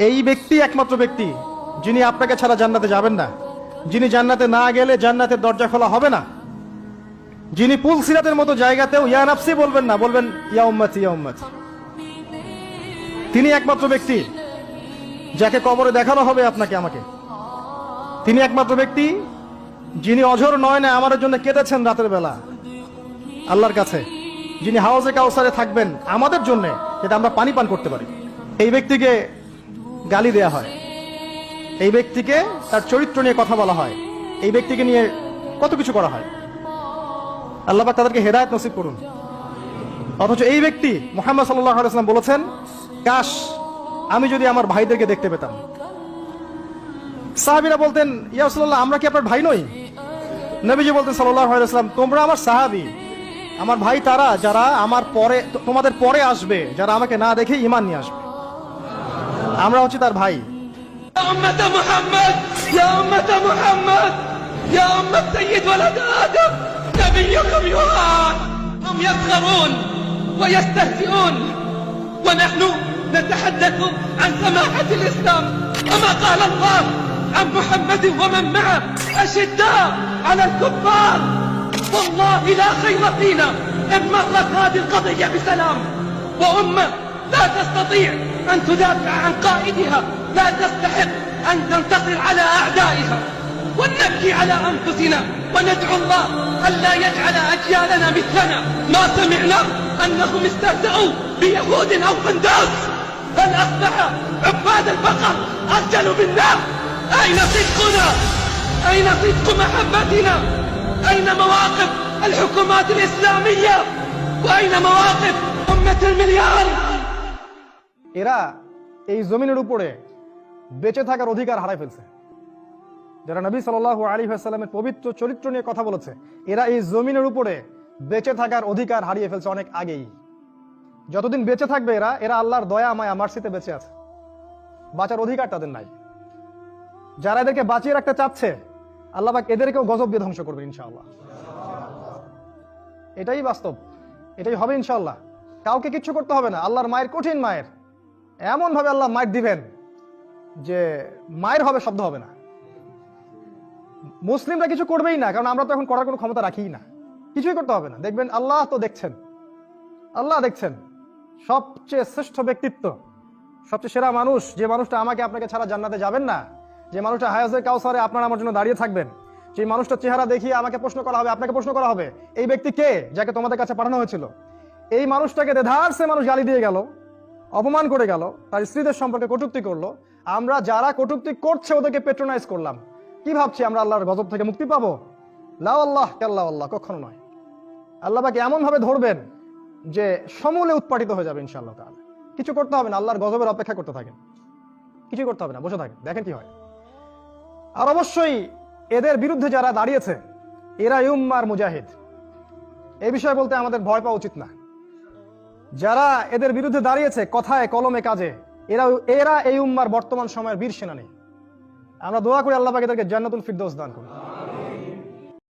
এই ব্যক্তি একমাত্র ব্যক্তি যিনি আপনাকে ছাড়া জান্নাতে যাবেন না, যিনি জান্নাতে না গেলে জান্নাতের দরজা খোলা হবে না, যিনি পুল সিরাতের মতো জায়গাতেও ইয়া নাফসি বলবেন না, বলবেন ইয়া উম্মতি ইয়া উম্মতি। তিনি একমাত্র ব্যক্তি যাকে কবরে দেখানো হবে আপনাকে আমাকে। তিনি একমাত্র ব্যক্তি যিনি অঝোর নয় না আমার জন্য কেঁদেছেন রাতের বেলা আল্লাহর কাছে, যিনি হাউজে কাউসারে থাকবেন আমাদের জন্য যাতে আমরা পানি পান করতে পারি। এই ব্যক্তিকে গালি দেয়া হয়, এই ব্যক্তিকে তার চরিত্র নিয়ে কথা বলা হয়, এই ব্যক্তিকে নিয়ে কত কিছু করা হয়। আল্লাহ পাক তাদেরকে হেদায়েত নসিব করুন। অথচ এই ব্যক্তি মুহাম্মদ সাল্লাল্লাহু আলাইহি ওয়াসাল্লাম বলেছেন, কাশ আমি যদি আমার ভাইদেরকে দেখতে পেতাম। সাহাবীরা বলতেন, ইয়া রাসূলুল্লাহ আমরা কি আপনার ভাই নই? নবীজি বলতেন সাল্লাল্লাহু আলাইহি ওয়াসাল্লাম, তোমরা আমার সাহাবী, আমার ভাই তারা যারা আমার পরে তোমাদের পরে আসবে, যারা আমাকে না দেখে ঈমান নিয়ে আসবে। আমরা হচ্ছে তার ভাই। يا أمة محمد يا أمة محمد يا أمة سيد ولد آدم نبيكم يوحى. هم يسخرون ويستهزئون ونحن نتحدث عن سماحة الإسلام كما قال الله عن محمد ومن معه أشداء على الكفار. والله لا خير فينا إن مرت هذه القضية بسلام، وأمة لا تستطيع أن تدافع عن قائدها، لا تستحق أن تنتصر على أعدائها. ونبكي على أنفسنا وندعو الله ألا يجعل أجيالنا مثلنا. ما سمعنا أنهم استهزأوا بيهود أو بنداس. هل أصبح عباد البقر أسجل بالنار؟ أين صدقنا؟ أين صدق محبتنا؟ أين مواقف الحكومات الإسلامية؟ وأين مواقف أمة المليار؟ এরা এই জমিনের উপরে বেঁচে থাকার অধিকার হারায় ফেলছে। যারা নবী সাল্লাল্লাহু আলাইহি ওয়াসাল্লামের পবিত্র চরিত্র নিয়ে কথা বলেছে, এরা এই জমিনের উপরে বেঁচে থাকার অধিকার হারিয়ে ফেলছে অনেক আগেই। যতদিন বেঁচে থাকবে এরা এরা আল্লাহর দয়া মায়া মার্সিতে বেঁচে আছে, বাঁচার অধিকার তাদের নাই। যারা এদেরকে বাঁচিয়ে রাখতে চাচ্ছে আল্লাহ পাক এদেরকেও গজব দিয়ে ধ্বংস করবে ইনশাআল্লাহ। এটাই বাস্তব, এটাই হবে ইনশাআল্লাহ। কাউকে কিচ্ছু করতে হবে না, আল্লাহর মায়ের কঠিন মায়ের এমন ভাবে আল্লাহ মায়ের দিবেন যে মায়ের হবে, শব্দ হবে না। মুসলিমরা কিছু করবেই না, কারণ আমরা তো এখন করার কোনো ক্ষমতা রাখি না, কিছুই করতে হবে না। দেখবেন আল্লাহ তো দেখছেন, আল্লাহ দেখছেন। সবচেয়ে শ্রেষ্ঠ ব্যক্তিত্ব, সবচেয়ে সেরা মানুষ, যে মানুষটা আমাকে আপনাকে ছাড়া জান্নাতে যাবেন না, যে মানুষটা হায়াজে কাউসারে আপনার আমার জন্য দাঁড়িয়ে থাকবেন, যে মানুষটা চেহারা দেখিয়ে আমাকে প্রশ্ন করা হবে, আপনাকে প্রশ্ন করা হবে, এই ব্যক্তি কে যাকে তোমাদের কাছে পাঠানো হয়েছিল। এই মানুষটাকে দেধারসে মানুষ গালি দিয়ে গেল, অপমান করে গেল, তার স্ত্রীদের সম্পর্কে কটূক্তি করলো। আমরা যারা কটূক্তি করছে ওদেরকে পেট্রোনাইজ করলাম। কি ভাবছি আমরা আল্লাহর গজব থেকে মুক্তি পাবো? লা আল্লাহ কাল্লা আল্লাহ, কখনো নয়। আল্লাহ পাক এমন ভাবে ধরবেন যে সমূলে উৎপাটিত হয়ে যাবে ইনশাআল্লাহ তাআলা। কিছু করতে হবে না, আল্লাহর গজবের অপেক্ষা করতে থাকেন, কিছু করতে হবে না, বসে থাকেন, দেখেন কি হয়। আর অবশ্যই এদের বিরুদ্ধে যারা দাঁড়িয়েছে এরা উম্মার মুজাহিদ, এই বিষয়ে বলতে আমাদের ভয় পাওয়া উচিত না। যারা এদের বিরুদ্ধে দাঁড়িয়েছে কথায় কলমে কাজে, এরা এই উম্মার বর্তমান সময়ের বীর সেনানী। আমরা দোয়া করি আল্লাহ পাক এদেরকে জান্নাতুল ফিরদৌস দান করুন।